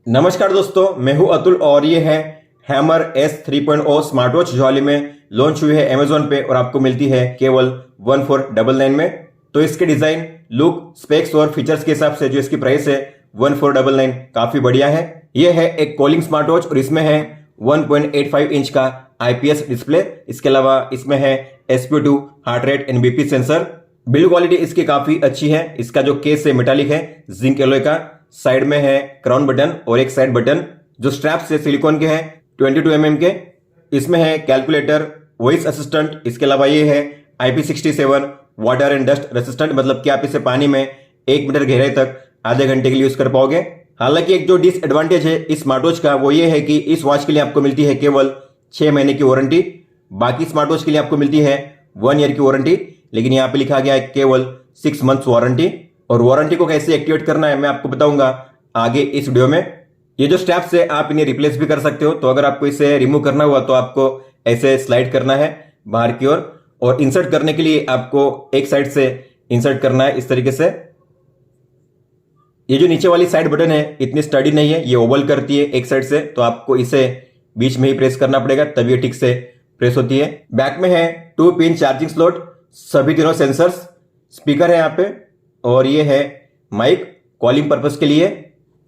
नमस्कार दोस्तों, मैं हूं अतुल और ये है हैमर S 3.0 स्मार्ट वॉच जो हाल ही में लॉन्च हुई है अमेजोन पे और आपको मिलती है केवल 1499 में। तो इसके डिजाइन, लुक, स्पेक्स और फीचर्स के हिसाब से जो इसकी प्राइस है 1499 काफी बढ़िया है। यह है एक कॉलिंग स्मार्ट वॉच और इसमें है 1.85 इंच का IPS डिस्प्ले। इसके अलावा इसमें है SpO2 heart rate and BP sensor. Build quality इसकी काफी अच्छी है। इसका जो केस है मेटालिक है, जिंक एलॉय का। साइड में है क्राउन बटन और एक साइड बटन जो स्ट्रैप्स से सिलिकॉन के हैं 22 mm के। इसमें है कैलकुलेटर, वॉइस असिस्टेंट। इसके अलावा ये है IP67 water and dust resistant, मतलब कि आप इसे पानी में 1 मीटर गहराई तक आधे घंटे के लिए यूज कर पाओगे। हालांकि एक जो डिसएडवांटेज है इस स्मार्ट वॉच का वो ये है कि इस वॉच के लिए आपको मिलती है केवल 6 महीने की वारंटी। बाकी स्मार्ट वॉच के लिए आपको मिलती है 1 ईयर की वारंटी, लेकिन यहाँ पे लिखा गया है केवल 6 मंथ्स वारंटी। और वारंटी को कैसे एक्टिवेट करना है मैं आपको बताऊंगा आगे इस वीडियो में। ये जो स्टेप्स है आप इन्हें रिप्लेस भी कर सकते हो। तो अगर आपको इसे रिमूव करना हुआ तो आपको ऐसे स्लाइड करना है बाहर की ओर, और इंसर्ट करने के लिए आपको एक साइड से इंसर्ट करना है इस तरीके से। ये जो नीचे वाली साइड बटन है इतनी स्टडी नहीं है, ये ओवल करती है एक साइड से, तो आपको इसे बीच में ही प्रेस करना पड़ेगा तभी ये ठीक से प्रेस होती है। बैक में है 2 पिन चार्जिंग स्लॉट, सभी तीनों सेंसर्स, स्पीकर है यहाँ पे, और ये है माइक कॉलिंग पर्पस के लिए।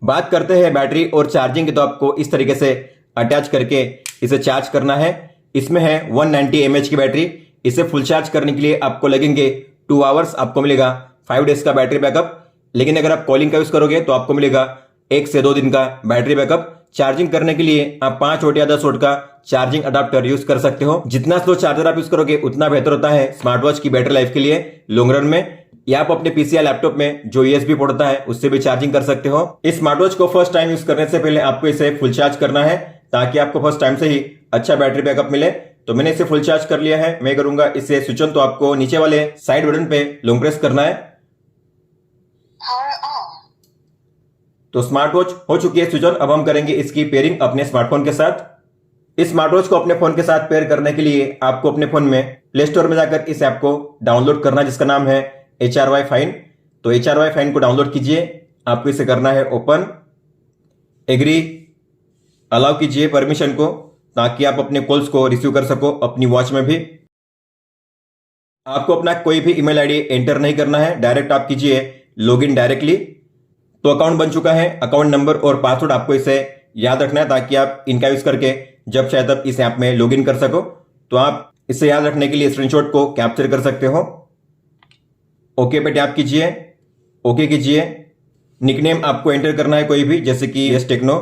बात करते हैं बैटरी और चार्जिंग की, तो आपको इस तरीके से अटैच करके इसे चार्ज करना है। इसमें है 190 mAh की बैटरी। इसे फुल चार्ज करने के लिए आपको लगेंगे 2 आवर्स। आपको मिलेगा 5 डेज का बैटरी बैकअप। लेकिन अगर आप कॉलिंग का यूज करोगे तो आपको मिलेगा 1 से 2 दिन का बैटरी बैकअप। चार्जिंग करने के लिए आप 5 वोल्ट या 10 वोल्ट का चार्जिंग अडाप्टर यूज कर सकते हो। जितना स्लो चार्जर आप यूज करोगे उतना बेहतर होता है स्मार्ट वॉच की बैटरी लाइफ के लिए लॉन्ग रन में। या आप अपने पीसी या लैपटॉप में जो USB पोर्ट होता है उससे भी चार्जिंग कर सकते हो। इस स्मार्ट वॉच को फर्स्ट टाइम यूज करने से पहले आपको इसे फुल चार्ज करना है ताकि आपको फर्स्ट टाइम से ही अच्छा बैटरी बैकअप मिले। तो मैंने इसे फुल चार्ज कर लिया है। मैं करूंगा इसे स्विच ऑन, तो आपको नीचे वाले साइड बटन पे लॉन्ग प्रेस करना है। तो स्मार्ट वॉच हो चुकी है स्विच ऑन। अब हम करेंगे इसकी पेयरिंग अपने स्मार्टफोन के साथ। इस स्मार्ट वॉच को अपने फोन के साथ पेयर करने के लिए आपको अपने फोन में प्ले स्टोर में जाकर इस ऐप को डाउनलोड करना है जिसका नाम है HRY फाइन। तो HRY फाइन को डाउनलोड कीजिए। आपको इसे करना है ओपन, एग्री, अलाउ कीजिए परमिशन को ताकि आप अपने कॉल्स को रिसीव कर सको अपनी वॉच में भी। आपको अपना कोई भी ईमेल आईडी एंटर नहीं करना है, डायरेक्ट आप कीजिए लॉगिन डायरेक्टली। तो अकाउंट बन चुका है। अकाउंट नंबर और पासवर्ड आपको इसे याद रखना है ताकि आप इनका यूज करके जब चाहे तब इस ऐप में लॉगिन कर सको। तो आप इसे याद रखने के लिए स्क्रीनशॉट को कैप्चर कर सकते हो। ओके पे टैप कीजिए, ओके कीजिए। निकनेम आपको एंटर करना है कोई भी, जैसे कि यस टेक्नो।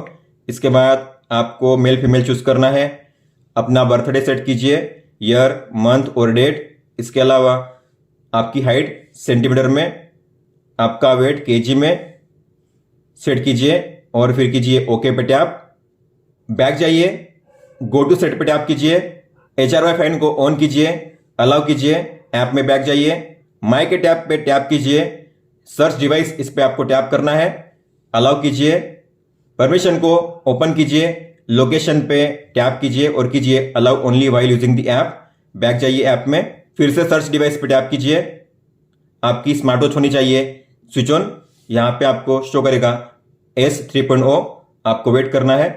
इसके बाद आपको मेल फीमेल चूज करना है। अपना बर्थडे सेट कीजिए, ईयर, मंथ और डेट। इसके अलावा आपकी हाइट सेंटीमीटर में, आपका वेट केजी में सेट कीजिए और फिर कीजिए ओके पे टैप। बैक जाइए, गो टू सेट पे टैप कीजिए, HRY फाइन को ऑन कीजिए, अलाउ कीजिए, ऐप में बैक जाइए, माई के टैप पे टैप कीजिए, सर्च डिवाइस इस पे आपको टैप करना है, अलाउ कीजिए, परमिशन को ओपन कीजिए, लोकेशन पे टैप कीजिए और कीजिए allow only while using the app. Back जाइए ऐप में, फिर से सर्च डिवाइस पे टैप कीजिए। आपकी स्मार्ट वॉच होनी चाहिए स्विच ऑन। यहां पे आपको शो करेगा S 3.0। आपको वेट करना है,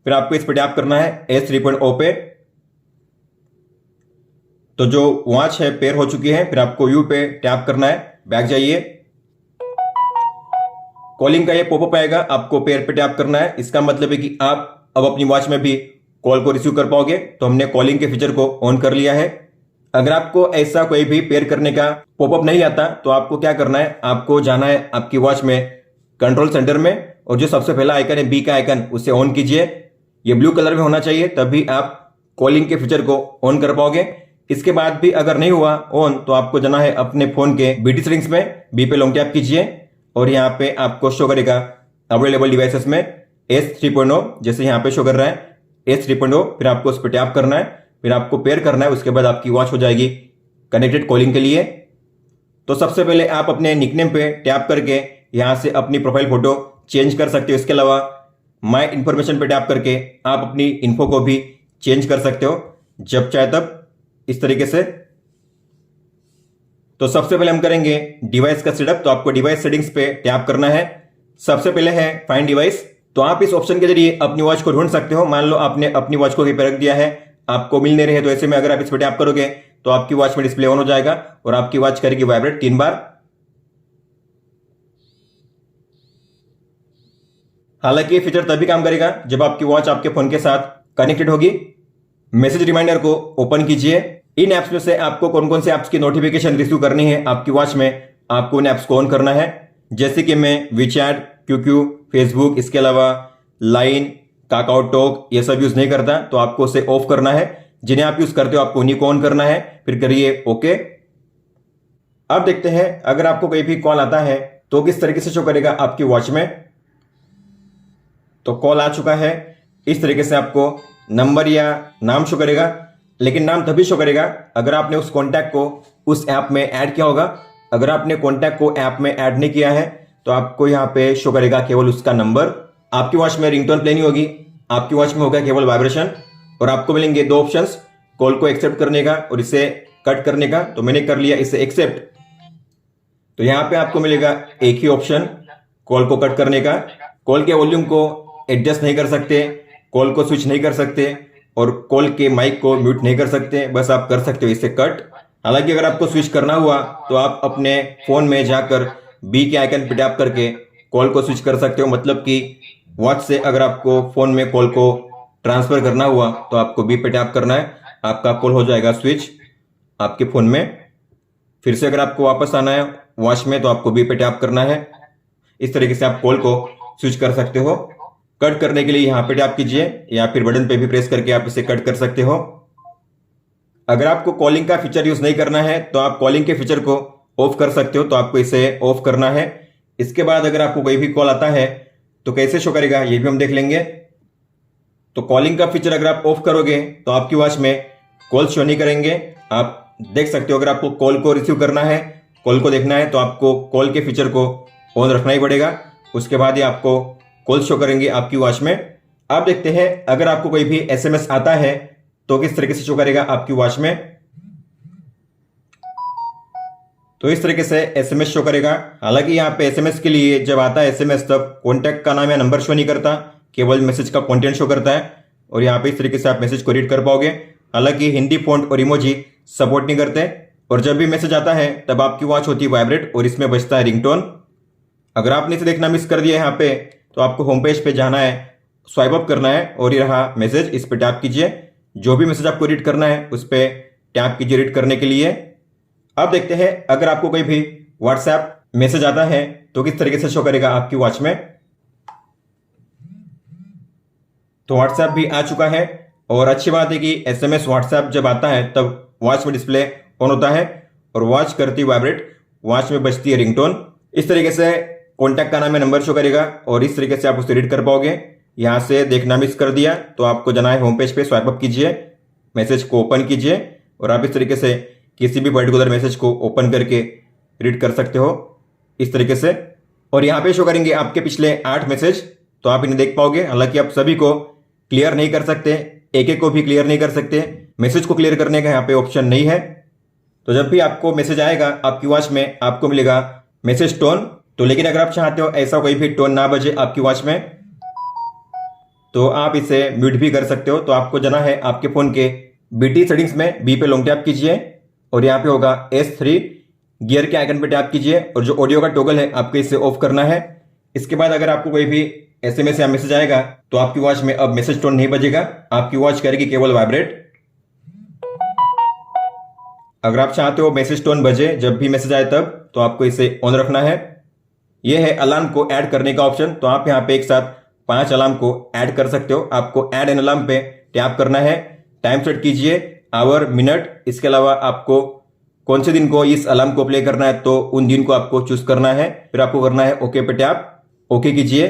फिर आपको इस पे टैप करना है S 3.0 पे। तो जो वॉच है पेयर हो चुकी है। फिर आपको व्यू पे टैप करना है, बैक जाइए, कॉलिंग का ये पॉपअप आएगा, आपको पेयर पे टैप करना है। इसका मतलब है कि आप अब अपनी वॉच में भी कॉल को रिसीव कर पाओगे। तो हमने कॉलिंग के फीचर को ऑन कर लिया है। अगर आपको ऐसा कोई भी पेयर करने का पॉपअप नहीं आता तो आपको क्या करना है, आपको जाना है आपकी वॉच में कंट्रोल सेंटर में, और जो सबसे पहला आइकन है बी का आइकन उसे ऑन कीजिए। ये ब्लू कलर में होना चाहिए, तभी आप कॉलिंग के फीचर को ऑन कर पाओगे। इसके बाद भी अगर नहीं हुआ ऑन तो आपको जाना है अपने फोन के BT सेटिंग्स में, बी पे लॉन्ग टैप कीजिए और यहाँ पे आपको शो करेगा अवेलेबल डिवाइसेस में S 3.0, जैसे यहाँ पे शो कर रहा है S 3.0। फिर आपको उस पर टैप करना है, फिर आपको पेयर करना है। उसके बाद आपकी वॉच हो जाएगी कनेक्टेड कॉलिंग के लिए। तो सबसे पहले आप अपने निकनेम पे टैप करके यहाँ से अपनी प्रोफाइल फोटो चेंज कर सकते हो। इसके अलावा माई इंफॉर्मेशन पे टैप करके आप अपनी इन्फो को भी चेंज कर सकते हो जब चाहे तब, इस तरीके से। तो सबसे पहले हम करेंगे डिवाइस का सेटअप। तो आपको डिवाइस सेटिंग्स पे टैप करना है, सबसे पहले है फाइंड डिवाइस। तो आप इस ऑप्शन के जरिए अपनी वॉच को ढूंढ सकते हो। मान लो आपने अपनी वॉच को कहीं पर रख दिया है, आपको मिल नहीं रहे, तो ऐसे में अगर आप इस पर टैप करोगे तो आपकी वॉच में डिस्प्ले ऑन हो जाएगा और आपकी वॉच करेगी वाइब्रेट 3 बार। हालांकि ये फीचर तभी काम करेगा जब आपकी वॉच आपके फोन के साथ कनेक्टेड होगी। मैसेज रिमाइंडर को ओपन कीजिए। इन ऐप्स में से आपको कौन कौन से ऐप्स की नोटिफिकेशन रिसीव करनी है आपकी वॉच में, आपको इन ऐप्स को ऑन करना है। जैसे कि मैं वीचैट, क्यूक्यू, फेसबुक, इसके अलावा लाइन, काकाओ टॉक ये सब यूज नहीं करता, तो आपको उसे ऑफ करना है। जिन्हें आप यूज करते हो आपको उन्हीं को ऑन करना है, फिर करिए ओके। अब देखते हैं अगर आपको कोई भी कॉल आता है तो किस तरीके से शो करेगा आपकी वॉच में। तो कॉल आ चुका है, इस तरीके से आपको नंबर या नाम शो करेगा, लेकिन नाम तभी शो करेगा अगर आपने उस कॉन्टैक्ट को उस ऐप में ऐड किया होगा। अगर आपने कॉन्टैक्ट को ऐप में ऐड नहीं किया है तो आपको यहाँ पे शो करेगा केवल उसका नंबर। आपकी वॉच में रिंगटोन प्ले नहीं होगी, आपकी वॉच में होगा केवल वाइब्रेशन। और आपको मिलेंगे 2 ऑप्शंस, कॉल को एक्सेप्ट करने का और इसे कट करने का। तो मैंने कर लिया इसे एक्सेप्ट। तो यहाँ पे आपको मिलेगा एक ही ऑप्शन, कॉल को कट करने का। कॉल के वॉल्यूम को एडजस्ट नहीं कर सकते, कॉल को स्विच नहीं कर सकते और कॉल के माइक को म्यूट नहीं कर सकते, बस आप कर सकते हो इसे कट। हालांकि अगर आपको स्विच करना हुआ तो आप अपने फोन में जाकर बी के आइकन पर टैप करके कॉल को स्विच कर सकते हो। मतलब कि वॉच से अगर आपको फोन में कॉल को ट्रांसफर करना हुआ तो आपको बी पे टैप करना है, आपका कॉल हो जाएगा स्विच आपके फोन में। फिर से अगर आपको वापस आना है वॉच में तो आपको बी पे टैप करना है। इस तरीके से आप कॉल को स्विच कर सकते हो। कट करने के लिए यहाँ पे टैप कीजिए या फिर बटन पे भी प्रेस करके आप इसे कट कर सकते हो। अगर आपको कॉलिंग का फीचर यूज नहीं करना है तो आप कॉलिंग के फीचर को ऑफ कर सकते हो, तो आपको इसे ऑफ करना है। इसके बाद अगर आपको कोई भी कॉल आता है तो कैसे शो करेगा ये भी हम देख लेंगे। तो कॉलिंग का फीचर अगर आप ऑफ करोगे तो आपकी वॉच में कॉल शो नहीं करेंगे। आप देख सकते हो अगर आपको कॉल को रिसीव करना है, कॉल को देखना है तो आपको कॉल के फीचर को ऑन रखना ही पड़ेगा, उसके बाद ही आपको कॉल शो करेंगे आपकी वॉच में। आप देखते हैं अगर आपको कोई भी एसएमएस आता है तो किस तरीके से शो करेगा आपकी वॉच में। तो इस तरीके से एसएमएस शो करेगा। हालांकि यहाँ पे एसएमएस के लिए जब आता है एसएमएस तब कॉन्टैक्ट का नाम या नंबर शो नहीं करता, केवल मैसेज का कंटेंट शो करता है और यहाँ पे इस तरीके से आप मैसेज को रीड कर पाओगे। हालांकि हिंदी फॉन्ट और इमोजी सपोर्ट नहीं करते और जब भी मैसेज आता है तब आपकी वॉच होती है वाइब्रेट और इसमें बजता है रिंगटोन। अगर आपने इसे देखना मिस कर दिया है यहाँ पे तो आपको होम पेज पे जाना है, स्वाइप अप करना है और ये रहा मैसेज, इस पे टैप कीजिए। जो भी मैसेज आपको रीड करना है उस पे टैप कीजिए रीड करने के लिए। अब देखते हैं अगर आपको कोई भी व्हाट्सएप मैसेज आता है तो किस तरीके से शो करेगा आपकी वॉच में। तो व्हाट्सएप भी आ चुका है और अच्छी बात है कि एसएमएस व्हाट्सएप जब आता है तब वॉच में डिस्प्ले ऑन होता है और वॉच करती वाइब्रेट, वॉच में बजती है रिंगटोन। इस तरीके से कॉन्टैक्ट का नाम या नंबर शो करेगा और इस तरीके से आप उसे रीड कर पाओगे। यहाँ से देखना मिस कर दिया तो आपको जाना है होम पेज पे, स्वाइप अप कीजिए, मैसेज को ओपन कीजिए और आप इस तरीके से किसी भी पर्टिकुलर मैसेज को ओपन करके रीड कर सकते हो इस तरीके से। और यहाँ पे शो करेंगे आपके पिछले 8 मैसेज, तो आप इन्हें देख पाओगे। हालांकि आप सभी को क्लियर नहीं कर सकते, एक एक को भी क्लियर नहीं कर सकते, मैसेज को क्लियर करने का यहाँ पे ऑप्शन नहीं है। तो जब भी आपको मैसेज आएगा आपकी वॉच में आपको मिलेगा मैसेज टोन। तो लेकिन अगर आप चाहते हो ऐसा कोई भी टोन ना बजे आपकी वॉच में तो आप इसे म्यूट भी कर सकते हो। तो आपको जाना है आपके फोन के बीटी सेटिंग्स में, बी पे लॉन्ग टैप कीजिए और यहाँ पे होगा S3 गियर के आइकन पे टैप कीजिए और जो ऑडियो का टॉगल है आपको इसे ऑफ करना है। इसके बाद अगर आपको कोई भी एसएमएस या मैसेज आएगा तो आपकी वॉच में अब मैसेज टोन नहीं बजेगा, आपकी वॉच करेगी केवल वाइब्रेट। अगर आप चाहते हो मैसेज टोन बजे जब भी मैसेज आए तब, तो आपको इसे ऑन रखना है। यह है अलार्म को ऐड करने का ऑप्शन। तो आप यहाँ पे एक साथ 5 अलार्म को ऐड कर सकते हो। आपको ऐड एन अलार्म पे टैप करना है, टाइम सेट कीजिए आवर, मिनट। इसके अलावा आपको कौन से दिन को इस अलार्म को प्ले करना है तो उन दिन को आपको चूज करना है। फिर आपको करना है ओके पे टैप, ओके कीजिए।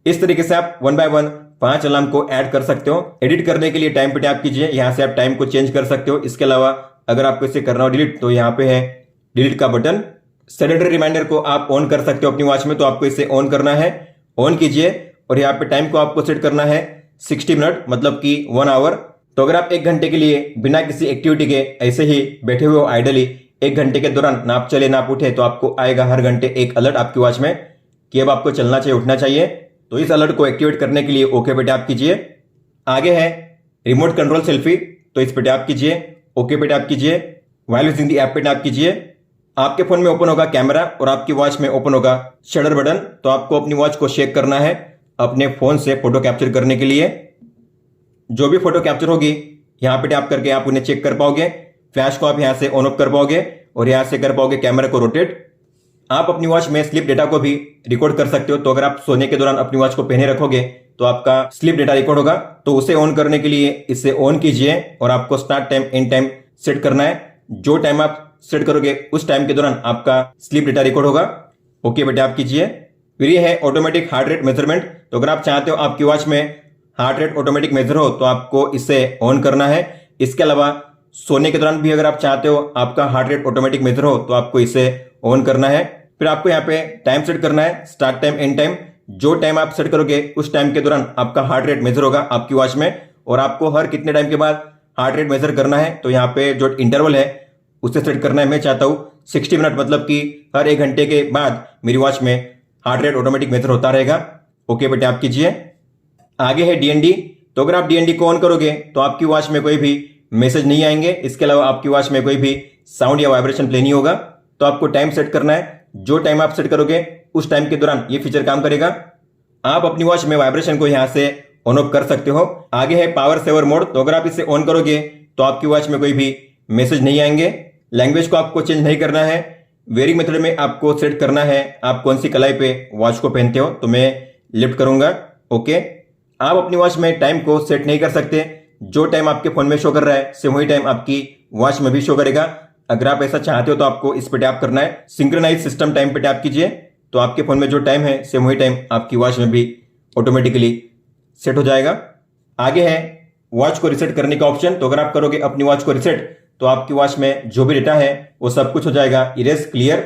इस तरीके से आप 1 बाय 1 5 अलार्म को ऐड कर सकते हो। एडिट करने के लिए टाइम पे टैप कीजिए, यहां से आप टाइम को चेंज कर सकते हो। इसके अलावा अगर आपको इसे करना हो डिलीट तो यहाँ पे है डिलीट का बटन। सैटरडे रिमाइंडर को आप ऑन कर सकते हो अपनी वॉच में, तो आपको इसे ऑन करना है, ऑन कीजिए और यहाँ पे टाइम को आपको सेट करना है 60 मिनट, मतलब कि 1 आवर। तो अगर आप 1 घंटे के लिए बिना किसी एक्टिविटी के ऐसे ही बैठे हुए हो आइडली, 1 घंटे के दौरान नाप चले नाप उठे तो आपको आएगा हर घंटे एक अलर्ट आपकी वॉच में कि अब आपको चलना चाहिए, उठना चाहिए। तो इस अलर्ट को एक्टिवेट करने के लिए ओके पे टैप कीजिए। आगे है रिमोट कंट्रोल सेल्फी, तो इस पे टैप कीजिए, ओके पे टैप कीजिए। व्हाइल यूजिंग द ऐप पे टैप कीजिए। आपके फोन में ओपन होगा कैमरा और आपकी वॉच में ओपन होगा शटर बटन। तो आपको अपनी वॉच को शेक करना है अपने फोन से फोटो कैप्चर करने के लिए। जो भी फोटो कैप्चर होगी यहां पे टैप करके आप उन्हें चेक कर पाओगे। फ्लैश को आप यहां से ऑन ऑफ कर पाओगे और यहां से कर पाओगे कैमरा को रोटेट। आप अपनी वॉच में स्लीप डेटा को भी रिकॉर्ड कर सकते हो। तो अगर आप सोने के दौरान अपनी वॉच को पहने रखोगे तो आपका स्लीप डेटा रिकॉर्ड होगा। तो उसे ऑन करने के लिए इसे ऑन कीजिए और आपको start time and time set करना है। जो टाइम आप सेट करोगे उस टाइम के दौरान आपका स्लीप डेटा रिकॉर्ड होगा। ओके पे टैप कीजिए। फिर ये है ऑटोमेटिक हार्ट रेट मेजरमेंट। तो अगर आप चाहते हो आपकी वॉच में हार्ट रेट ऑटोमेटिक मेजर हो तो आपको इसे ऑन करना है। इसके अलावा सोने के दौरान भी अगर आप चाहते हो आपका हार्ट रेट ऑटोमेटिक मेजर हो तो आपको इसे ऑन करना है। फिर आपको यहाँ पे टाइम सेट करना है, स्टार्ट टाइम एंड टाइम। जो टाइम आप सेट करोगे उस टाइम के दौरान आपका हार्ट रेट मेजर होगा आपकी वॉच में और आपको हर कितने टाइम के बाद हार्ट रेट मेजर करना है। तो यहाँ पे जो इंटरवल है उसे सेट करना है। मैं चाहता हूँ 60 मिनट, मतलब कि हर 1 घंटे के बाद मेरी वॉच में हार्ट रेट ऑटोमेटिक मेजर होता रहेगा। ओके पे टैप कीजिए। आगे है डीएनडी। तो अगर आप डीएनडी को ऑन करोगे तो आपकी वॉच में कोई भी मैसेज नहीं आएंगे। इसके अलावा आपकी वॉच में कोई भी साउंड या वाइब्रेशन प्ले नहीं होगा। तो आपको टाइम सेट करना है। जो टाइम आप सेट करोगे उस टाइम के दौरान ये फीचर काम करेगा। आप अपनी वॉच में वाइब्रेशन को यहां से ऑन ऑफ कर सकते हो। आगे है पावर सेवर मोड। तो अगर आप इसे ऑन करोगे तो आपकी वॉच में कोई भी मैसेज नहीं आएंगे। लैंग्वेज को आपको चेंज नहीं करना है। वेयरिंग मेथड में आपको सेट करना है आप कौन सी कलाई पे वॉच को पहनते हो। तो मैं लिफ्ट करूंगा। ओके। आप अपनी वॉच में टाइम को सेट नहीं कर सकते। जो टाइम आपके फोन में शो कर रहा है सेम वही टाइम आपकी वॉच में भी शो करेगा। अगर आप ऐसा चाहते हो तो आपको इस पे टैप करना है, सिंक्रोनाइज सिस्टम टाइम पे टैप कीजिए। तो आपके फोन में जो टाइम है सेम वही टाइम आपकी वॉच में भी ऑटोमेटिकली सेट हो जाएगा। आगे है वॉच को रिसेट करने का ऑप्शन। तो अगर आप करोगे अपनी वॉच को रिसेट तो आपकी वॉच में जो भी डेटा है वो सब कुछ हो जाएगा इरेज क्लियर।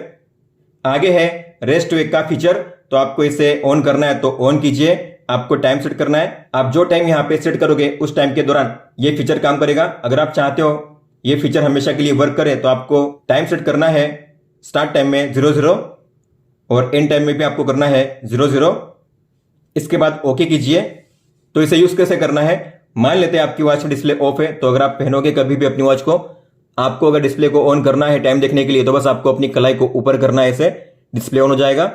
आगे है रेस्ट वेक का फीचर। तो आपको इसे ऑन करना है तो ऑन कीजिए। आपको टाइम सेट करना है। आप जो टाइम यहाँ पे सेट करोगे उस टाइम के दौरान ये फीचर काम करेगा। अगर आप चाहते हो ये फीचर हमेशा के लिए वर्क करे तो आपको टाइम सेट करना है स्टार्ट टाइम में 00 और एंड टाइम में भी आपको करना है 00। इसके बाद ओके कीजिए। तो इसे यूज कैसे करना है, मान लेते हैं आपकी वॉच में डिस्प्ले ऑफ है। तो अगर आप पहनोगे कभी भी अपनी वॉच को, आपको अगर डिस्प्ले को ऑन करना है टाइम देखने के लिए तो बस आपको अपनी कलाई को ऊपर करना है, ऐसे डिस्प्ले ऑन हो जाएगा।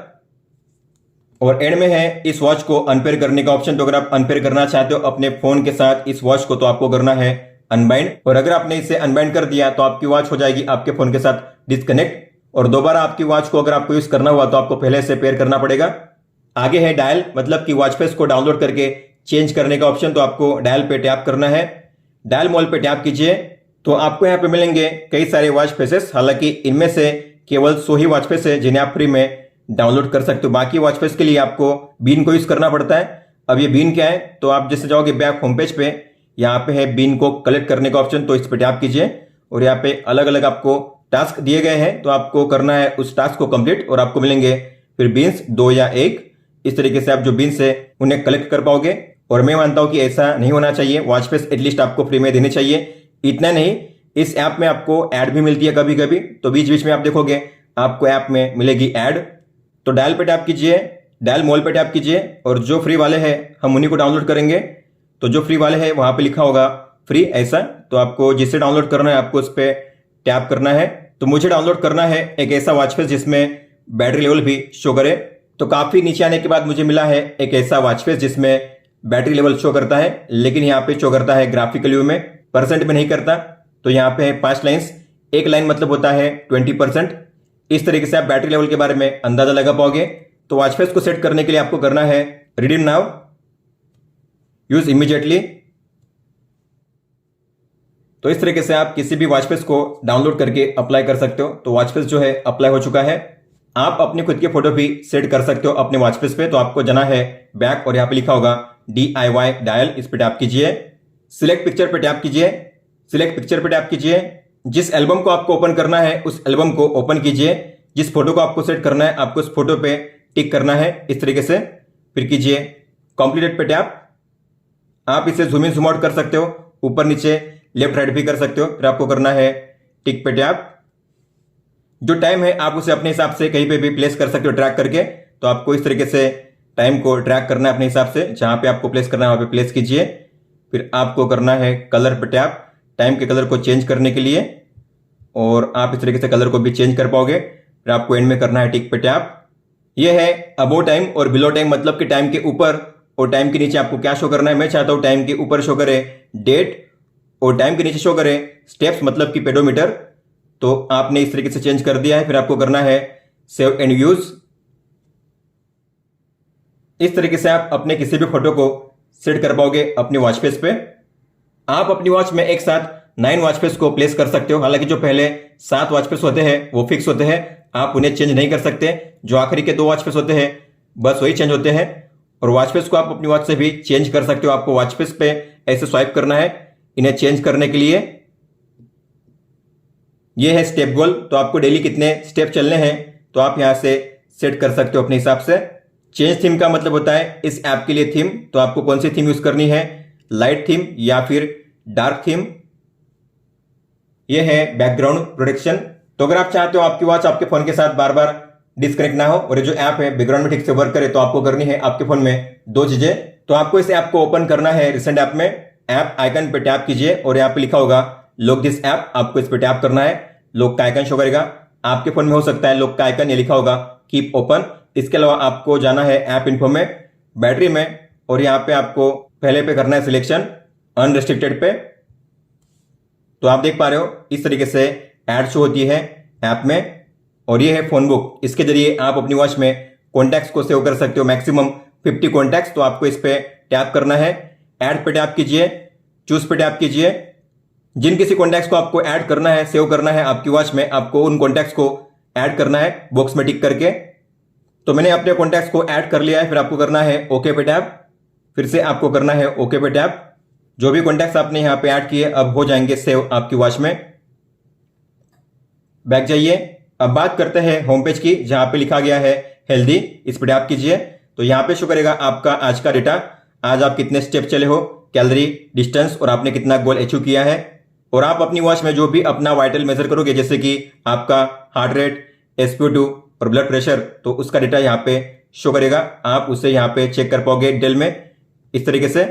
और एंड में है इस वॉच को अनपेयर करने का ऑप्शन। तो अगर आप अनपेयर करना चाहते हो अपने फोन के साथ इस वॉच को तो आपको करना है अनबाइंड। और अगर आपने इसे अनबाइंड कर दिया तो आपकी वॉच हो जाएगी आपके फोन के साथ डिस्कनेक्ट। और दोबारा आपकी वॉच को अगर आपको यूज करना हुआ तो आपको पहले से पेयर करना पड़ेगा। आगे है डायल, मतलब कि वॉच फेस को डाउनलोड करके चेंज करने का ऑप्शन। तो आपको डायल पे टैप करना है। डायल मॉल पे टैप कीजिए तो आपको यहाँ पे मिलेंगे कई सारे वॉच फेसेस। हालांकि इनमें से केवल 100 ही वॉच फेस है जिन्हें आप फ्री में डाउनलोड कर सकते हो। बाकी वॉच फेस के लिए आपको बीन को यूज करना पड़ता है। अब ये बीन क्या है, तो आप जैसे जाओगे बैक होम पेज पे, यहाँ पे है बीन को कलेक्ट करने का ऑप्शन। तो इस पे टैप कीजिए और यहाँ पे अलग अलग आपको टास्क दिए गए हैं। तो आपको करना है उस टास्क को कंप्लीट और आपको मिलेंगे फिर बीन्स 2 या 1। इस तरीके से आप जो बीन्स है उन्हें कलेक्ट कर पाओगे। और मैं मानता हूं कि ऐसा नहीं होना चाहिए, वॉच फेस एटलीस्ट आपको फ्री में देनी चाहिए। इतना नहीं, इस ऐप में आपको ऐड भी मिलती है कभी कभी। तो बीच बीच में आप देखोगे आपको ऐप में मिलेगी ऐड। तो डायल पे टैप कीजिए, डायल मॉल पे टैप कीजिए और जो फ्री वाले हैं हम उन्हीं को डाउनलोड करेंगे। तो जो फ्री वाले हैं वहां पे लिखा होगा फ्री ऐसा। तो आपको जिससे डाउनलोड करना है आपको उस पर टैप करना है। तो मुझे डाउनलोड करना है एक ऐसा वॉच फेस जिसमें बैटरी लेवल भी शो करे। तो काफी नीचे आने के बाद मुझे मिला है एक ऐसा वॉच फेस जिसमें बैटरी लेवल शो करता है, लेकिन यहाँ पे शो करता है ग्राफिकल व्यू में, परसेंट में नहीं करता। तो यहाँ पे है 5 लाइन्स, एक लाइन मतलब होता है 20%। इस तरीके से आप बैटरी लेवल के बारे में अंदाजा लगा पाओगे। तो वॉच फेस को सेट करने के लिए आपको करना है रिडीम नाउ, यूज इमीडिएटली। तो इस तरीके से आप किसी भी वॉच फेस को डाउनलोड करके अप्लाई कर सकते हो। तो वॉच फेस जो है अप्लाई हो चुका है। आप अपनी खुद के फोटो भी सेट कर सकते हो अपने वॉच फेस पे। तो आपको जाना है बैक और यहाँ पे लिखा होगा DIY डायल, इस पे टैप कीजिए। सिलेक्ट पिक्चर पे टैप कीजिए, सिलेक्ट पिक्चर पे टैप कीजिए। जिस एल्बम को आपको ओपन करना है उस एल्बम को ओपन कीजिए। जिस फोटो को आपको सेट करना है आपको उस फोटो पे टिक करना है इस तरीके से। फिर कीजिए कंप्लीटेड पे टैप। आप इसे जूम इन जूम आउट कर सकते हो, ऊपर नीचे लेफ्ट राइट भी कर सकते हो। फिर आपको करना है टिक पे टैप। जो टाइम है आप उसे अपने हिसाब से कहीं पे भी प्लेस कर सकते हो ट्रैक करके। तो आपको इस तरीके से टाइम को ट्रैक करना है अपने हिसाब से। जहाँ पे आपको प्लेस करना है वहाँ पे प्लेस कीजिए। फिर आपको करना है कलर पे टैप, टाइम के कलर को चेंज करने के लिए, और आप इस तरीके से कलर को भी चेंज कर पाओगे। फिर आपको एंड में करना है टिक पे टैप। ये है अबो टाइम और बिलो टाइम, मतलब कि टाइम के ऊपर और टाइम के नीचे आपको क्या शो करना है। मैं चाहता हूं टाइम के ऊपर शो करे डेट और टाइम के नीचे शो करे स्टेप्स, मतलब कि पेडोमीटर। तो आपने इस तरीके से चेंज कर दिया है। फिर आपको करना है सेव एंड यूज। इस तरीके से आप अपने किसी भी फोटो को सेट कर पाओगे अपनी वॉच फेस पे। आप अपनी वॉच में एक साथ 9 वॉच फेस को प्लेस कर सकते हो। हालांकि जो पहले 7 वॉच फेस होते हैं वो फिक्स होते हैं, आप उन्हें चेंज नहीं कर सकते। जो आखिरी के 2 वॉच फेस होते हैं बस वही चेंज होते हैं। और वॉच फेस को आप अपनी वॉच से भी चेंज कर सकते हो। आपको वॉच फेस पे ऐसे स्वाइप करना है इन्हें चेंज करने के लिए। ये है स्टेप गोल, तो आपको डेली कितने स्टेप चलने हैं तो आप यहां से सेट कर सकते हो अपने हिसाब से। चेंज थीम का मतलब होता है इस ऐप के लिए थीम, तो आपको कौन सी थीम यूज करनी है, लाइट थीम या फिर डार्क थीम। ये है बैकग्राउंड प्रोटेक्शन। तो अगर आप चाहते हो आपकी वॉच आपके फोन के साथ बार बार डिस्कनेक्ट ना हो और ये जो ऐप है बैकग्राउंड में ठीक से वर्क करे, तो आपको करनी है आपके फोन में 2 चीजें। तो आपको इस ऐप को ओपन करना है रिसेंट ऐप में, ऐप आइकन पे टैप कीजिए और यहाँ पे लिखा होगा लॉक दिस ऐप, आपको इस पे टैप करना है। लॉक का आइकन शो करेगा, आपके फोन में हो सकता है लॉक का आइकन ये लिखा होगा कीप ओपन। इसके अलावा आपको जाना है ऐप इन्फो में, बैटरी में, और यहाँ पे आपको पहले पे करना है सिलेक्शन अनरिस्ट्रिक्टेड पे। तो आप देख पा रहे हो इस तरीके से ऐड शो होती है ऐप में। और ये है फोन बुक, इसके जरिए आप अपनी वॉच में कॉन्टैक्ट्स को सेव कर सकते हो, मैक्सिमम 50 कॉन्टैक्ट्स। तो आपको इस पे टैप करना है, ऐड पे टैप कीजिए, चूज पे टैप कीजिए। जिन किसी कॉन्टैक्ट्स को आपको ऐड करना है, सेव करना है आपकी वॉच में, आपको उन कॉन्टैक्ट्स को ऐड करना है बॉक्स में टिक करके। तो मैंने अपने कॉन्टैक्ट्स को ऐड कर लिया है। फिर आपको करना है ओके पे टैप, फिर से आपको करना है ओके पे टैप। जो भी कॉन्टैक्ट्स आपने यहां पे ऐड किए अब हो जाएंगे सेव आपकी वॉच में। बैक जाइए। अब बात करते हैं होम पेज की, जहां पे लिखा गया है हेल्दी, इस पे टैप कीजिए। तो यहां पे शो करेगा आपका आज का डेटा, आज आप कितने स्टेप चले हो, कैलोरी, डिस्टेंस और आपने कितना गोल अचीव किया है। और आप अपनी वॉच में जो भी अपना वाइटल मेजर करोगे, जैसे कि आपका हार्ट रेट, SpO2 और ब्लड प्रेशर, तो उसका डेटा यहाँ पे शो करेगा। आप उसे यहाँ पे चेक कर पाओगे डिटेल में इस तरीके से।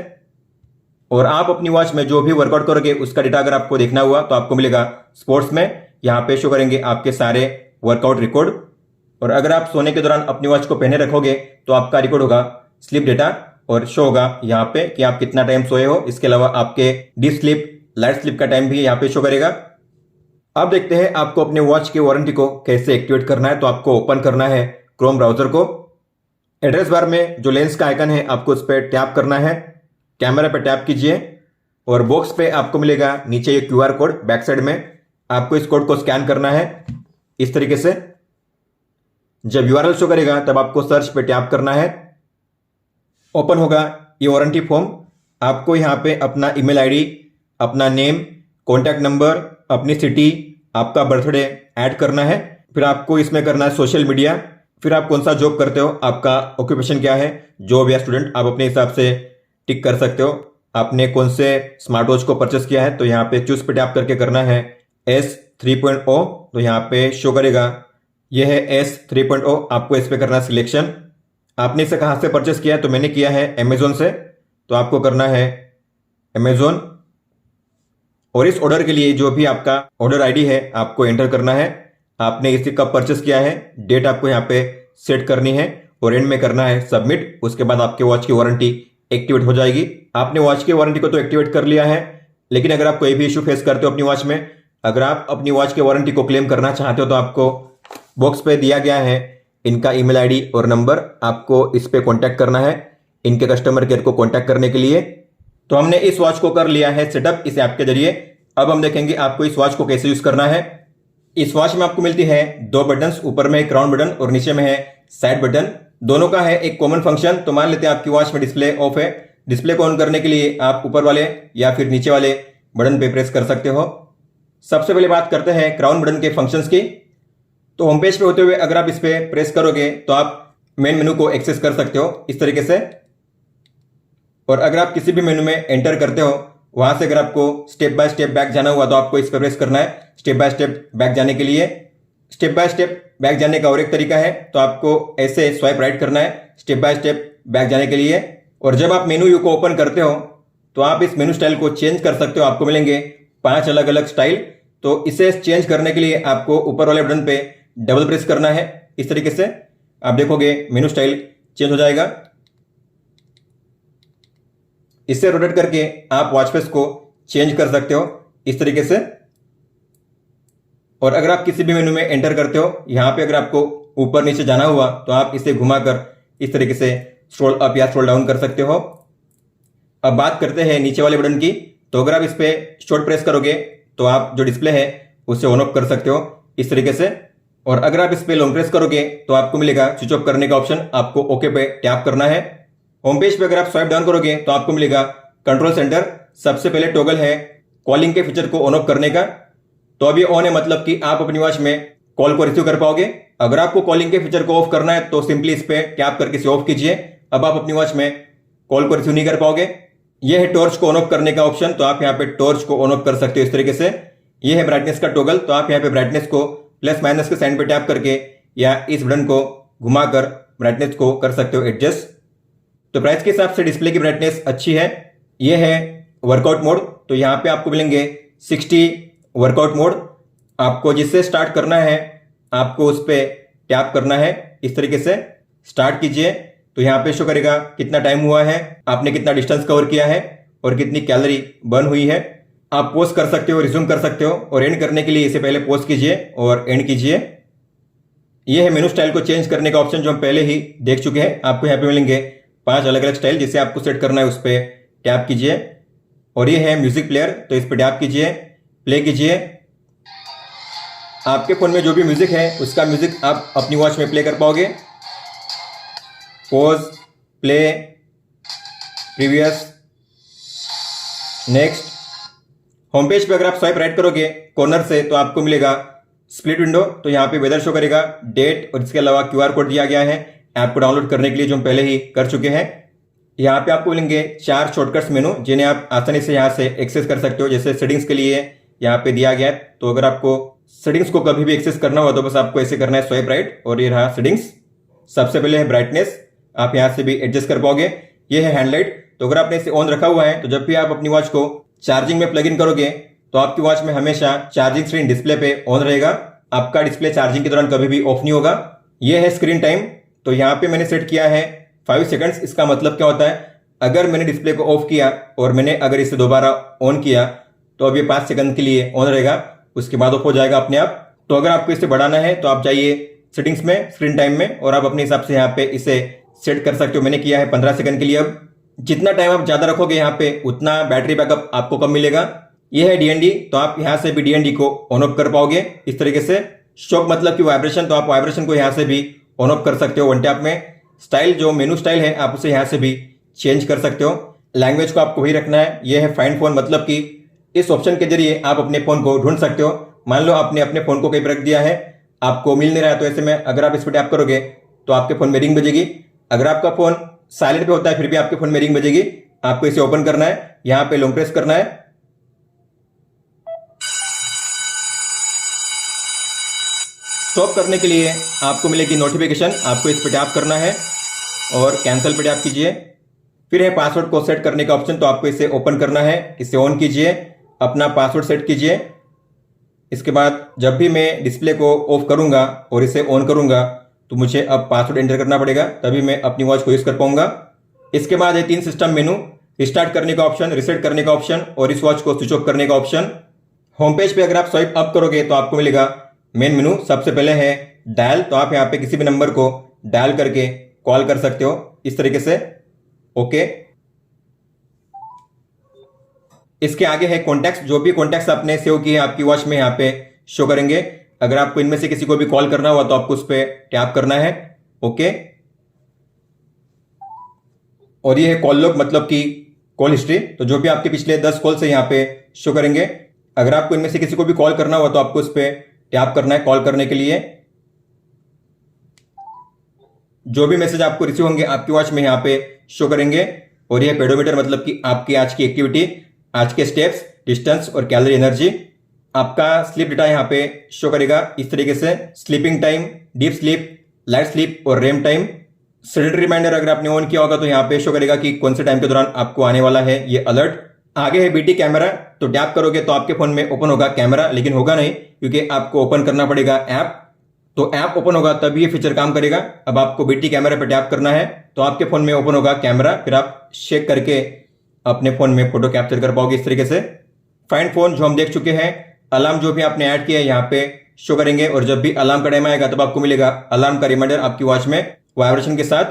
और आप अपनी वॉच में जो भी वर्कआउट करोगे उसका डेटा अगर आपको देखना हुआ तो आपको मिलेगा स्पोर्ट्स में, यहाँ पे शो करेंगे आपके सारे वर्कआउट रिकॉर्ड। और अगर आप सोने के दौरान अपनी वॉच को पहने रखोगे तो आपका रिकॉर्ड होगा स्लीप डेटा और शो होगा यहाँ पे कि आप कितना टाइम सोए हो। इसके अलावा आपके डीप स्लीप, लाइट स्लीप का टाइम भी यहाँ पे शो करेगा। अब देखते हैं आपको अपने वॉच की वारंटी को कैसे एक्टिवेट करना है। तो आपको ओपन करना है क्रोम ब्राउजर को, एड्रेस बार में जो लेंस का आइकन है आपको उस पर टैप करना है, कैमरा पे टैप कीजिए और बॉक्स पे आपको मिलेगा नीचे ये QR कोड बैक साइड में। आपको इस कोड को स्कैन करना है इस तरीके से। जब URL शो करेगा तब आपको सर्च पे टैप करना है, ओपन होगा ये वारंटी फॉर्म। आपको यहाँ पे अपना ईमेल आईडी, अपना नेम, कॉन्टैक्ट नंबर, अपनी सिटी, आपका बर्थडे ऐड करना है। फिर आपको इसमें करना है सोशल मीडिया, फिर आप कौन सा जॉब करते हो, आपका ऑक्यूपेशन क्या है, जॉब या स्टूडेंट, आप अपने हिसाब से टिक कर सकते हो। आपने कौन से स्मार्ट वॉच को परचेस किया है तो यहाँ पे चूज पे टैप करके करना है S3.0। तो यहाँ पे शो करेगा यह है S3.0, आपको इस पे करना सिलेक्शन। आपने इसे कहाँ से परचेस किया है तो मैंने किया है अमेजोन से, तो आपको करना है अमेजोन। और इस ऑर्डर के लिए जो भी आपका ऑर्डर आईडी है आपको एंटर करना है। आपने इसे कब परचेस किया है, डेट आपको यहाँ पे सेट करनी है और एंड में करना है सबमिट। उसके बाद आपके वॉच की वारंटी एक्टिवेट हो जाएगी। आपने वॉच की वारंटी को तो एक्टिवेट कर लिया है, लेकिन अगर आप कोई भी इश्यू फेस करते हो अपनी वॉच में, अगर आप अपनी वॉच की वारंटी को क्लेम करना चाहते हो तो आपको बॉक्स पे दिया गया है इनका ईमेल आईडी और नंबर, आपको इस पे कांटेक्ट करना है इनके कस्टमर केयर को कांटेक्ट करने के लिए। तो हमने इस वॉच को कर लिया है सेटअप इस ऐप के जरिए। अब हम देखेंगे आपको इस वॉच को कैसे यूज करना है। इस वॉच में आपको मिलती है 2 बटन्स, ऊपर में एक राउंड बटन और नीचे में है साइड बटन। दोनों का है एक कॉमन फंक्शन। तो मान लेते हैं आपकी वॉच में डिस्प्ले ऑफ है, डिस्प्ले को ऑन करने के लिए आप ऊपर वाले या फिर नीचे वाले बटन पे प्रेस कर सकते हो। सबसे पहले बात करते हैं क्राउन बटन के फंक्शंस की। तो होम पेज पे होते हुए अगर आप इस पे प्रेस करोगे तो आप मेन मेनू को एक्सेस कर सकते हो इस तरीके से। और अगर आप किसी भी मेनू में एंटर करते हो, वहां से अगर आपको स्टेप बाय स्टेप बैक जाना हुआ तो आपको इस पर प्रेस करना है स्टेप बाय स्टेप बैक जाने के लिए। स्टेप बाय स्टेप बैक जाने का और एक तरीका है, तो आपको ऐसे स्वाइप राइट करना है स्टेप बाय स्टेप बैक जाने के लिए। और जब आप मेनू व्यू को ओपन करते हो तो आप इस मेनू स्टाइल को चेंज कर सकते हो। आपको मिलेंगे 5 अलग अलग स्टाइल। तो इसे चेंज करने के लिए आपको ऊपर वाले बटन पे डबल प्रेस करना है। इस तरीके से आप देखोगे मेनू स्टाइल चेंज हो जाएगा। इसे रोटेट करके आप वॉच फेस को चेंज कर सकते हो इस तरीके से। और अगर आप किसी भी मेनू में एंटर करते हो, यहां पे अगर आपको ऊपर नीचे जाना हुआ तो आप इसे घुमाकर इस तरीके से स्क्रॉल अप या स्क्रॉल डाउन कर सकते हो। अब बात करते हैं नीचे वाले बटन की। तो अगर आप इस पे शॉर्ट प्रेस करोगे तो आप जो डिस्प्ले है उसे ऑन ऑफ कर सकते हो इस तरीके से। और अगर आप इस पे लॉन्ग प्रेस करोगे तो आपको मिलेगा स्विच ऑफ करने का ऑप्शन। आपको ओके पे टैप करना है। होम पेज पे अगर आप स्वाइप डाउन करोगे तो आपको मिलेगा कंट्रोल सेंटर। सबसे पहले टॉगल है कॉलिंग के फीचर को ऑन ऑफ करने का। तो अभी ऑन है, मतलब कि आप अपनी वॉच में कॉल को रिसीव कर पाओगे। अगर आपको कॉलिंग के फीचर को ऑफ करना है तो सिंपली इस पे टैप करके इसे ऑफ कीजिए। अब आप अपनी वॉच में कॉल को रिसीव नहीं कर पाओगे। यह है टॉर्च को ऑन ऑफ करने का ऑप्शन। तो आप यहाँ पे टॉर्च को ऑन ऑफ कर सकते हो इस तरीके से। यह है ब्राइटनेस का टॉगल। तो आप यहाँ पे ब्राइटनेस को प्लस माइनस के साइन पे टैप करके या इस बटन को घुमाकर ब्राइटनेस को कर सकते हो एडजस्ट। तो प्राइस के हिसाब से डिस्प्ले की ब्राइटनेस अच्छी है। यह है वर्कआउट मोड। तो यहाँ पे आपको मिलेंगे 60 वर्कआउट मोड। आपको जिससे स्टार्ट करना है आपको उस पर टैप करना है इस तरीके से। स्टार्ट कीजिए तो यहाँ पे शो करेगा कितना टाइम हुआ है, आपने कितना डिस्टेंस कवर किया है और कितनी कैलोरी बर्न हुई है। आप पॉज कर सकते हो, रिज्यूम कर सकते हो। और एंड करने के लिए इसे पहले पॉज कीजिए और एंड कीजिए। यह है मेनू स्टाइल को चेंज करने का ऑप्शन जो हम पहले ही देख चुके हैं। आपको यहाँ पे मिलेंगे 5 अलग अलग स्टाइल। जिसे आपको सेट करना है उस पर टैप कीजिए। और ये है म्यूजिक प्लेयर। तो इस पर टैप कीजिए, प्ले कीजिए। आपके फोन में जो भी म्यूजिक है उसका म्यूजिक आप अपनी वॉच में प्ले कर पाओगे। Pause, play, previous, next. Home page पे अगर आप स्वाइप राइट करोगे कॉर्नर से तो आपको मिलेगा स्प्लिट विंडो। तो यहाँ पे वेदर शो करेगा, डेट, और इसके अलावा QR कोड दिया गया है ऐप को डाउनलोड करने के लिए जो हम पहले ही कर चुके हैं। यहाँ पे आपको मिलेंगे 4 शॉर्टकट्स मेनू जिन्हें आप आसानी से यहाँ से एक्सेस कर सकते हो। जैसे सेटिंग्स के लिए यहाँ पे दिया गया है। तो अगर आपको सेटिंग्स को कभी भी एक्सेस करना हो तो बस आपको ऐसे करना है स्वाइप राइट। और ये रहा सेटिंग्स। सबसे पहले है ब्राइटनेस, आप यहाँ से भी एडजस्ट कर पाओगे। ये है हैंडलाइट। तो अगर आपने इसे ऑन रखा हुआ है तो जब भी आप अपनी वॉच को चार्जिंग में प्लग इन करोगे तो आपकी वॉच में हमेशा चार्जिंग स्क्रीन डिस्प्ले पे ऑन रहेगा। आपका डिस्प्ले चार्जिंग के दौरान कभी भी ऑफ नहीं होगा। यह है स्क्रीन टाइम। तो यहाँ पे मैंने सेट किया है 5 सेकंड्स। इसका मतलब क्या होता है, अगर मैंने डिस्प्ले को ऑफ किया और मैंने अगर इसे दोबारा ऑन किया तो अब ये 5 सेकंड के लिए ऑन रहेगा, उसके बाद ऑफ हो जाएगा अपने आप। तो अगर आपको इसे बढ़ाना है तो आप जाइए सेटिंग्स में, स्क्रीन टाइम में, और आप अपने हिसाब से यहाँ पे इसे सेट कर सकते हो। मैंने किया है 15 सेकंड के लिए। अब जितना टाइम आप ज्यादा रखोगे यहाँ पे उतना बैटरी बैकअप आपको कम मिलेगा। यह है DND। तो आप यहाँ से भी DND को ऑन ऑफ कर पाओगे इस तरीके से। शॉक मतलब कि वाइब्रेशन, तो आप वाइब्रेशन को यहाँ से भी ऑन ऑफ कर सकते हो वन टैप में। स्टाइल जो मेनू स्टाइल है आप उसे यहाँ से भी चेंज कर सकते हो। लैंग्वेज को आपको वही रखना है। यह है फाइंड फोन, मतलब कि इस ऑप्शन के जरिए आप अपने फोन को ढूंढ सकते हो। मान लो आपने अपने फोन को कहीं पर रख दिया है, आपको मिल नहीं रहा है, तो ऐसे में अगर आप इस पर टैप करोगे तो आपके फोन में रिंग बजेगी। अगर आपका फोन साइलेंट पे होता है फिर भी आपके फोन में रिंग बजेगी। आपको इसे ओपन करना है, यहां पे लॉन्ग प्रेस करना है। स्टॉप करने के लिए आपको मिलेगी नोटिफिकेशन। आपको इस पर टैप करना है और कैंसिल पे टैप कीजिए। फिर है पासवर्ड को सेट करने का ऑप्शन। तो आपको इसे ओपन करना है, इसे ऑन कीजिए, अपना पासवर्ड सेट कीजिए। इसके बाद जब भी मैं डिस्प्ले को ऑफ करूंगा और इसे ऑन करूंगा तो मुझे अब पासवर्ड एंटर करना पड़ेगा, तभी मैं अपनी वॉच को यूज कर पाऊंगा। इसके बाद है 3 सिस्टम मेनू, रिस्टार्ट करने का ऑप्शन, रिसेट करने का ऑप्शन और इस वॉच को स्विच ऑफ करने का ऑप्शन। होम पेज पे अगर आप स्वाइप अप करोगे तो आपको मिलेगा मेन मेनू। सबसे पहले है डायल। तो आप यहाँ पे किसी भी नंबर को डायल करके कॉल कर सकते हो इस तरीके से। ओके। इसके आगे है कॉन्टैक्ट्स। जो भी कॉन्टैक्ट्स आपने सेव किए हैं आपकी वॉच में यहाँ पे शो करेंगे। अगर आपको इनमें से किसी को भी कॉल करना हुआ तो आपको उस पर टैप करना है। ओके। और ये है कॉल लॉग, मतलब कि कॉल हिस्ट्री। तो जो भी आपके पिछले 10 कॉल से यहाँ पे शो करेंगे। अगर आपको इनमें से किसी को भी कॉल करना हुआ तो आपको उस पर टैप करना है कॉल करने के लिए। जो भी मैसेज आपको रिसीव होंगे आपकी वॉच में यहाँ पे शो करेंगे। और यह पेडोमीटर, मतलब कि आपकी आज की एक्टिविटी, आज के स्टेप्स, डिस्टेंस और कैलोरी एनर्जी। आपका स्लीप डेटा यहाँ पे शो करेगा इस तरीके से, sleeping time, deep sleep, light sleep और रेम टाइम। सेडेटरी रिमाइंडर अगर आपने ऑन किया होगा तो यहाँ पे शो करेगा कि कौन से टाइम के दौरान आपको आने वाला है ये अलर्ट। आगे है बीटी कैमरा, तो टैप करोगे तो आपके फोन में ओपन होगा कैमरा, लेकिन होगा नहीं क्योंकि आपको ओपन करना पड़ेगा ऐप। तो ऐप ओपन होगा तब ये फीचर काम करेगा। अब आपको बीटी कैमरा पे टैप करना है तो आपके फोन में ओपन होगा कैमरा, फिर आप शेक करके अपने फोन में फोटो कैप्चर कर पाओगे इस तरीके से। फाइंड फोन जो हम देख चुके हैं, अलार्म जो भी आपने ऐड किया है यहाँ पे शो करेंगे, और जब भी अलार्म का टाइम आएगा तब आपको मिलेगा अलार्म का रिमाइंडर आपकी वॉच में वाइब्रेशन के साथ।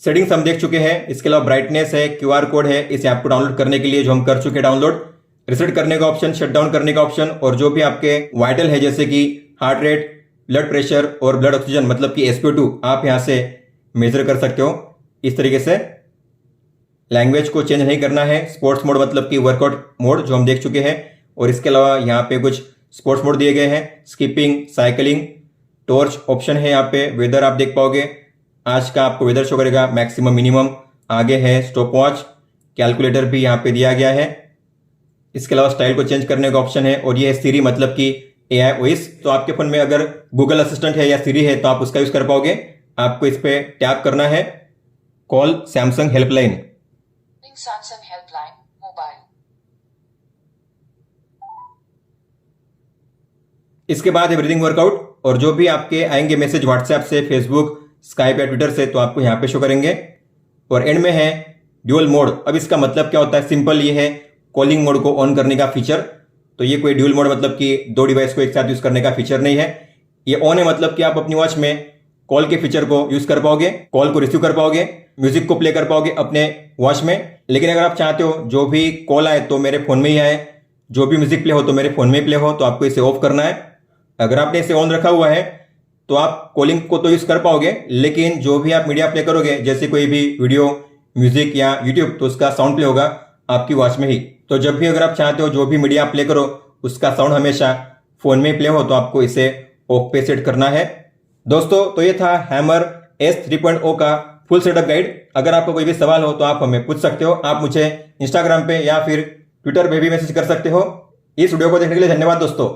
सेटिंग्स हम देख चुके हैं, इसके अलावा ब्राइटनेस है, क्यूआर कोड है इस ऐप को डाउनलोड करने के लिए जो हम कर चुके हैं डाउनलोड, रिसेट करने का ऑप्शन, शट डाउन करने का ऑप्शन, और जो भी आपके वाइटल है जैसे कि हार्ट रेट, ब्लड प्रेशर और ब्लड ऑक्सीजन मतलब कि SpO2 आप यहां से मेजर कर सकते हो इस तरीके से। लैंग्वेज को चेंज नहीं करना है, स्पोर्ट्स मोड मतलब कि वर्कआउट मोड जो हम देख चुके हैं, और इसके अलावा यहाँ पे कुछ स्पोर्ट्स मोड दिए गए हैं, स्कीपिंग, साइकिलिंग, टॉर्च ऑप्शन है यहाँ पे, वेदर आप देख पाओगे, आज का आपको वेदर शो करेगा मैक्सिमम मिनिमम, आगे है स्टॉप वॉच, कैलकुलेटर भी यहाँ पे दिया गया है। इसके अलावा स्टाइल को चेंज करने का ऑप्शन है, और ये है सीरी मतलब कि AI वॉइस। तो आपके फोन में अगर गूगल असिस्टेंट है या सीरी है तो आप उसका यूज कर पाओगे। आपको इस पे टैप करना है, call Samsung helpline, Samsung helpline mobile। इसके बाद एवरीथिंग वर्कआउट, और जो भी आपके आएंगे मैसेज व्हाट्सएप से, फेसबुक, स्काइप या ट्विटर से, तो आपको यहाँ पे शो करेंगे। और एंड में है ड्यूअल मोड। अब इसका मतलब क्या होता है, सिंपल ये है कॉलिंग मोड को ऑन करने का फीचर। तो ये कोई ड्यूअल मोड मतलब कि दो डिवाइस को एक साथ यूज करने का फीचर नहीं है। ये ऑन है मतलब कि आप अपनी वॉच में कॉल के फीचर को यूज कर पाओगे, कॉल को रिसीव कर पाओगे, म्यूजिक को प्ले कर पाओगे अपने वॉच में। लेकिन अगर आप चाहते हो जो भी कॉल आए तो मेरे फोन में ही आए, जो भी म्यूजिक प्ले हो तो मेरे फोन में ही प्ले हो, तो आपको इसे ऑफ करना है। अगर आपने इसे ऑन रखा हुआ है तो आप कॉलिंग को तो यूज कर पाओगे, लेकिन जो भी आप मीडिया प्ले करोगे जैसे कोई भी वीडियो, म्यूजिक या यूट्यूब, तो उसका साउंड प्ले होगा आपकी वॉच में ही। तो जब भी अगर आप चाहते हो जो भी मीडिया प्ले करो उसका साउंड हमेशा फोन में प्ले हो, तो आपको इसे ऑफ पे सेट करना है। दोस्तों, तो ये था हैमर S 3.0 का फुल सेटअप गाइड। अगर आपको कोई भी सवाल हो तो आप हमें पूछ सकते हो। आप मुझे इंस्टाग्राम पे या फिर ट्विटर पे भी मैसेज कर सकते हो। इस वीडियो को देखने के लिए धन्यवाद दोस्तों।